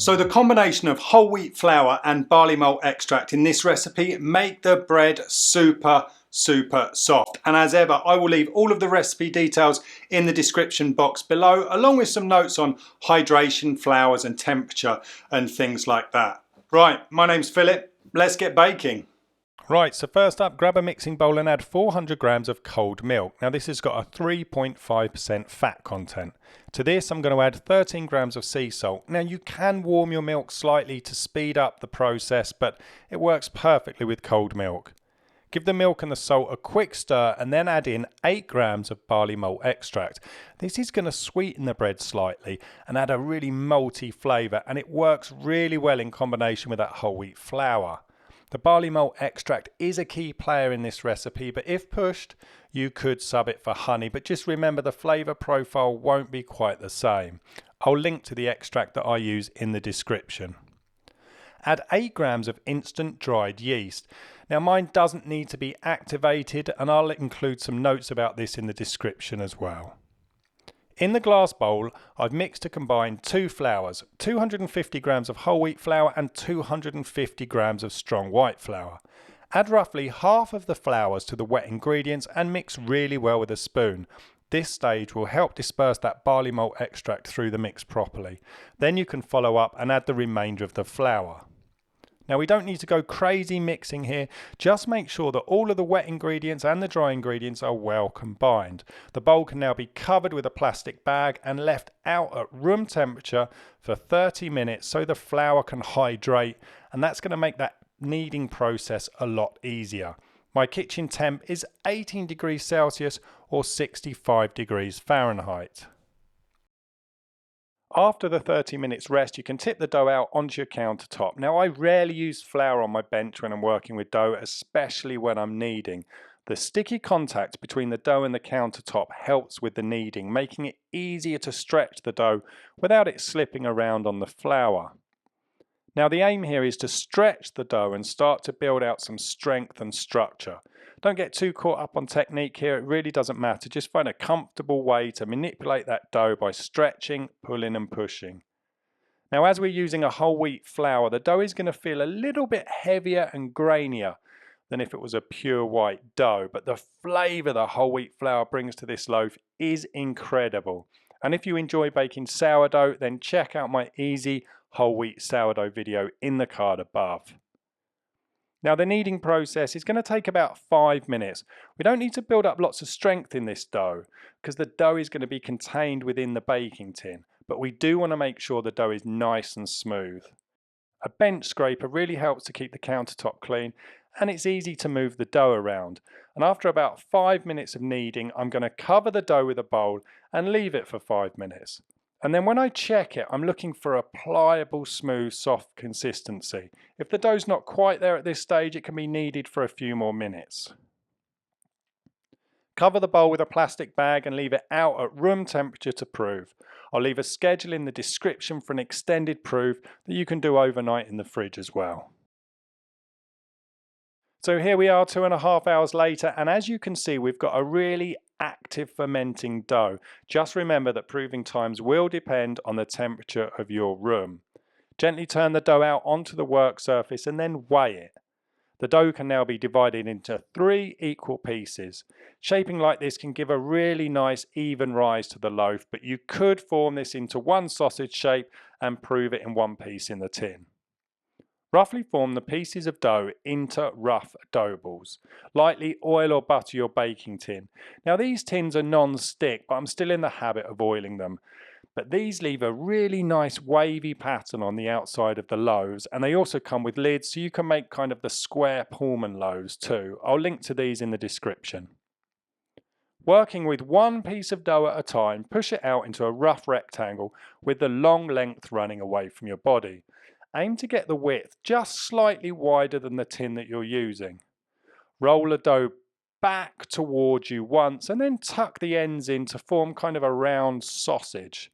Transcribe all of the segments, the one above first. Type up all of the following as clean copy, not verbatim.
So the combination of whole wheat flour and barley malt extract in this recipe make the bread super soft. And as ever, I will leave all of the recipe details in the description box below, along with some notes on hydration, flours and temperature and things like that. Right, my name's Philip. Let's get baking. Right, so first up, grab a mixing bowl and add 400 grams of cold milk. Now this has got a 3.5% fat content. To this I'm going to add 13 grams of sea salt. Now you can warm your milk slightly to speed up the process, but it works perfectly with cold milk. Give the milk and the salt a quick stir and then add in 8 grams of barley malt extract. This is going to sweeten the bread slightly and add a really malty flavour, and it works really well in combination with that whole wheat flour. The barley malt extract is a key player in this recipe, but if pushed, you could sub it for honey, but just remember the flavour profile won't be quite the same. I'll link to the extract that I use in the description. Add 8 grams of instant dried yeast. Now mine doesn't need to be activated, and I'll include some notes about this in the description as well. In the glass bowl, I've mixed to combine 2 flours, 250 grams of whole wheat flour and 250 grams of strong white flour. Add roughly half of the flours to the wet ingredients and mix really well with a spoon. This stage will help disperse that barley malt extract through the mix properly. Then you can follow up and add the remainder of the flour. Now we don't need to go crazy mixing here, just make sure that all of the wet ingredients and the dry ingredients are well combined. The bowl can now be covered with a plastic bag and left out at room temperature for 30 minutes so the flour can hydrate, and that's going to make that kneading process a lot easier. My kitchen temp is 18 degrees Celsius or 65 degrees Fahrenheit. After the 30 minutes rest, you can tip the dough out onto your countertop. Now I rarely use flour on my bench when I'm working with dough, especially when I'm kneading. The sticky contact between the dough and the countertop helps with the kneading, making it easier to stretch the dough without it slipping around on the flour. Now the aim here is to stretch the dough and start to build out some strength and structure. Don't get too caught up on technique here, it really doesn't matter. Just find a comfortable way to manipulate that dough by stretching, pulling and pushing. Now as we're using a whole wheat flour, the dough is going to feel a little bit heavier and grainier than if it was a pure white dough, but the flavour the whole wheat flour brings to this loaf is incredible. And if you enjoy baking sourdough, then check out my easy whole wheat sourdough video in the card above. Now the kneading process is going to take about 5 minutes. We don't need to build up lots of strength in this dough because the dough is going to be contained within the baking tin, but we do want to make sure the dough is nice and smooth. A bench scraper really helps to keep the countertop clean, and it's easy to move the dough around. And after about 5 minutes of kneading, I'm going to cover the dough with a bowl and leave it for 5 minutes. And then when I check it, I'm looking for a pliable, smooth, soft consistency. If the dough's not quite there at this stage, it can be kneaded for a few more minutes. Cover the bowl with a plastic bag and leave it out at room temperature to prove. I'll leave a schedule in the description for an extended proof that you can do overnight in the fridge as well. So here we are 2.5 hours later, and as you can see, we've got a really active fermenting dough. Just remember that proving times will depend on the temperature of your room. Gently turn the dough out onto the work surface and then weigh it. The dough can now be divided into 3 equal pieces. Shaping like this can give a really nice even rise to the loaf, but you could form this into one sausage shape and prove it in one piece in the tin. Roughly form the pieces of dough into rough dough balls. Lightly oil or butter your baking tin. Now these tins are non-stick, but I'm still in the habit of oiling them. But these leave a really nice wavy pattern on the outside of the loaves, and they also come with lids so you can make kind of the square Pullman loaves too. I'll link to these in the description. Working with one piece of dough at a time, push it out into a rough rectangle with the long length running away from your body. Aim to get the width just slightly wider than the tin that you're using. Roll the dough back towards you once and then tuck the ends in to form kind of a round sausage.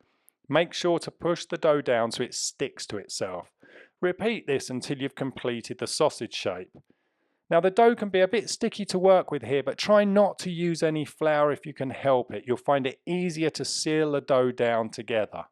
Make sure to push the dough down so it sticks to itself. Repeat this until you've completed the sausage shape. Now the dough can be a bit sticky to work with here, but try not to use any flour if you can help it. You'll find it easier to seal the dough down together.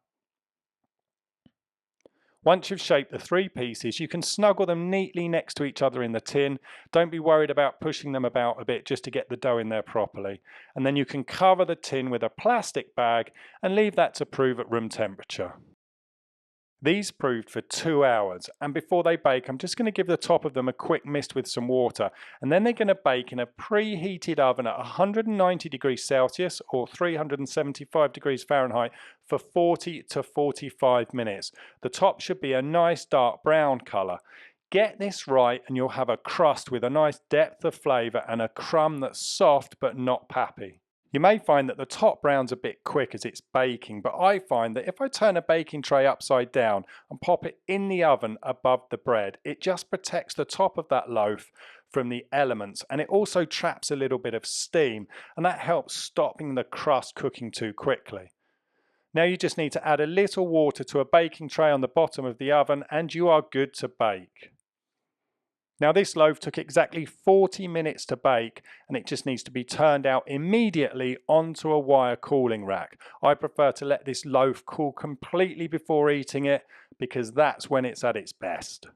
Once you've shaped the 3 pieces, you can snuggle them neatly next to each other in the tin. Don't be worried about pushing them about a bit just to get the dough in there properly. And then you can cover the tin with a plastic bag and leave that to prove at room temperature. These proved for 2 hours, and before they bake I'm just going to give the top of them a quick mist with some water, and then they're going to bake in a preheated oven at 190 degrees Celsius or 375 degrees Fahrenheit for 40 to 45 minutes. The top should be a nice dark brown colour. Get this right and you'll have a crust with a nice depth of flavour and a crumb that's soft but not pappy. You may find that the top brown's a bit quick as it's baking, but I find that if I turn a baking tray upside down and pop it in the oven above the bread, it just protects the top of that loaf from the elements, and it also traps a little bit of steam, and that helps stopping the crust cooking too quickly. Now you just need to add a little water to a baking tray on the bottom of the oven and you are good to bake. Now this loaf took exactly 40 minutes to bake, and it just needs to be turned out immediately onto a wire cooling rack. I prefer to let this loaf cool completely before eating it because that's when it's at its best.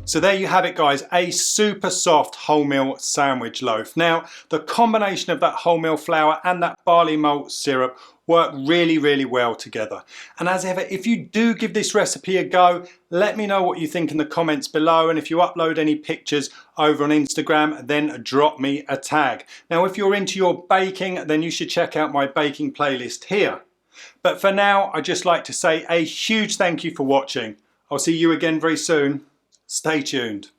So there you have it guys, a super soft wholemeal sandwich loaf. Now the combination of that wholemeal flour and that barley malt syrup work really well together. And as ever, if you do give this recipe a go, let me know what you think in the comments below, and if you upload any pictures over on Instagram, then drop me a tag. Now if you're into your baking, then you should check out my baking playlist here. But for now, I'd just like to say a huge thank you for watching. I'll see you again very soon. Stay tuned.